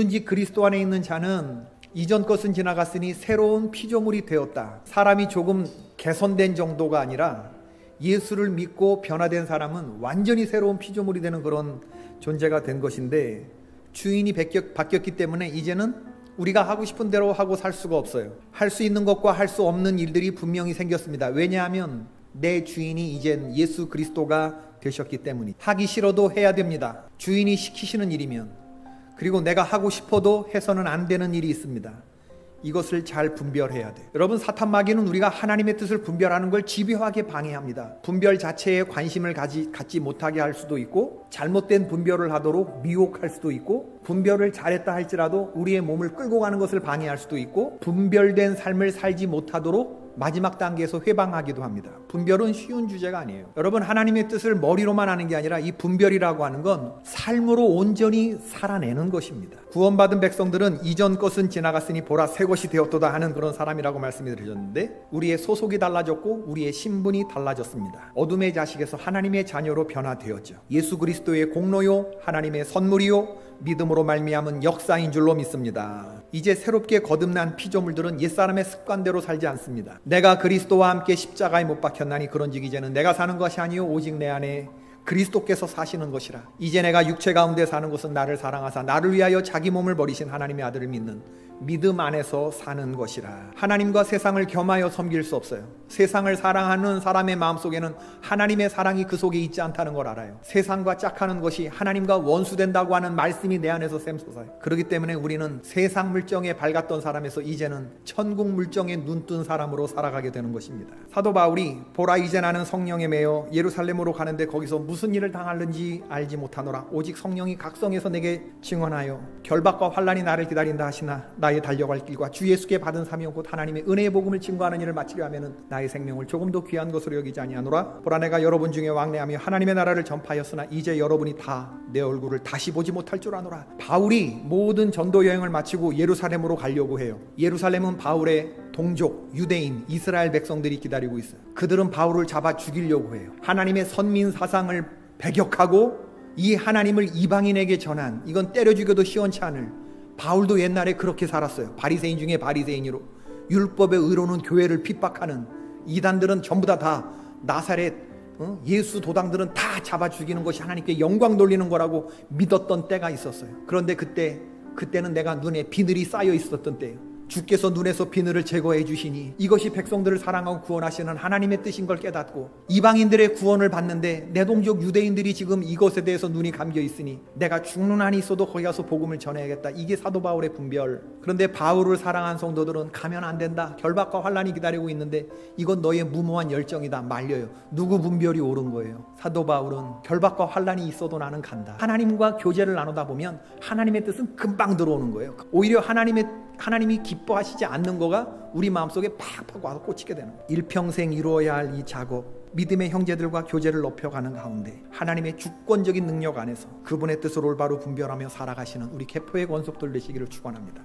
누구든지 그리스도 안에 있는 자는 이전 것은 지나갔으니 새로운 피조물이 되었다. 사람이 조금 개선된 정도가 아니라 예수를 믿고 변화된 사람은 완전히 새로운 피조물이 되는 그런 존재가 된 것인데, 주인이 바뀌었기 때문에 이제는 우리가 하고 싶은 대로 하고 살 수가 없어요. 할 수 있는 것과 할 수 없는 일들이 분명히 생겼습니다. 왜냐하면 내 주인이 이젠 예수 그리스도가 되셨기 때문이. 하기 싫어도 해야 됩니다. 주인이 시키시는 일이면. 그리고 내가 하고 싶어도 해서는 안 되는 일이 있습니다. 이것을 잘 분별해야 돼요. 여러분, 사탄 마귀는 우리가 하나님의 뜻을 분별하는 걸 집요하게 방해합니다. 분별 자체에 관심을 갖지 못하게 할 수도 있고, 잘못된 분별을 하도록 미혹할 수도 있고, 분별을 잘했다 할지라도 우리의 몸을 끌고 가는 것을 방해할 수도 있고, 분별된 삶을 살지 못하도록 마지막 단계에서 회방하기도 합니다. 분별은 쉬운 주제가 아니에요. 여러분, 하나님의 뜻을 머리로만 하는 게 아니라 이 분별이라고 하는 건 삶으로 온전히 살아내는 것입니다. 구원받은 백성들은 이전 것은 지나갔으니 보라 새 것이 되었도다 하는 그런 사람이라고 말씀을 드렸는데, 우리의 소속이 달라졌고 우리의 신분이 달라졌습니다. 어둠의 자식에서 하나님의 자녀로 변화되었죠. 예수 그리스도의 공로요, 하나님의 선물이요, 믿음으로 말미암은 역사인 줄로 믿습니다. 이제 새롭게 거듭난 피조물들은 옛사람의 습관대로 살지 않습니다. 내가 그리스도와 함께 십자가에 못 박혔나니 그런즉 이제는 내가 사는 것이 아니요 오직 내 안에 그리스도께서 사시는 것이라. 이제 내가 육체 가운데 사는 것은 나를 사랑하사 나를 위하여 자기 몸을 버리신 하나님의 아들을 믿는 믿음 안에서 사는 것이라. 하나님과 세상을 겸하여 섬길 수 없어요. 세상을 사랑하는 사람의 마음속에는 하나님의 사랑이 그 속에 있지 않다는 걸 알아요. 세상과 짝하는 것이 하나님과 원수된다고 하는 말씀이 내 안에서 샘솟아요. 그렇기 때문에 우리는 세상 물정에 밝았던 사람에서 이제는 천국 물정에 눈뜬 사람으로 살아가게 되는 것입니다. 사도 바울이 보라 이제 나는 성령에 매여 예루살렘으로 가는데 거기서 무슨 일을 당하는지 알지 못하노라. 오직 성령이 각성해서 내게 증언하여 결박과 환난이 나를 기다린다 하시나 나의 달려갈 길과 주 예수께 받은 사명 곧 하나님의 은혜의 복음을 증거하는 일을 마치려 하면은 나의 생명을 조금도 귀한 것으로 여기지 아니하노라. 보라 내가 여러분 중에 왕래하며 하나님의 나라를 전파하였으나 이제 여러분이 다 내 얼굴을 다시 보지 못할 줄 아노라. 바울이 모든 전도 여행을 마치고 예루살렘으로 가려고 해요. 예루살렘은 바울의 동족, 유대인, 이스라엘 백성들이 기다리고 있어요. 그들은 바울을 잡아 죽이려고 해요. 하나님의 선민 사상을 배격하고 이 하나님을 이방인에게 전한, 이건 때려 죽여도 시원치 않을, 바울도 옛날에 그렇게 살았어요. 바리새인 중에 바리새인으로, 율법의 의로는 교회를 핍박하는 이단들은 전부 다 나사렛 예수 도당들은 다 잡아 죽이는 것이 하나님께 영광 돌리는 거라고 믿었던 때가 있었어요. 그런데 그때는 내가 눈에 비늘이 쌓여 있었던 때예요. 주께서 눈에서 비늘을 제거해 주시니 이것이 백성들을 사랑하고 구원하시는 하나님의 뜻인 걸 깨닫고, 이방인들의 구원을 받는데 내 동족 유대인들이 지금 이것에 대해서 눈이 감겨 있으니 내가 죽는 한이 있어도 거기 가서 복음을 전해야겠다. 이게 사도 바울의 분별. 그런데 바울을 사랑한 성도들은 가면 안 된다. 결박과 환난이 기다리고 있는데 이건 너의 무모한 열정이다. 말려요. 누구 분별이 옳은 거예요? 사도 바울은 결박과 환난이 있어도 나는 간다. 하나님과 교제를 나누다 보면 하나님의 뜻은 금방 들어오는 거예요. 오히려 하나님이 기뻐하시지 않는 거가 우리 마음속에 팍팍 와서 꽂히게 되는 거예요. 일평생 이루어야 할 이 작업, 믿음의 형제들과 교제를 높여가는 가운데 하나님의 주권적인 능력 안에서 그분의 뜻을 올바로 분별하며 살아가시는 우리 개포의 권속들 되시기를 축원합니다.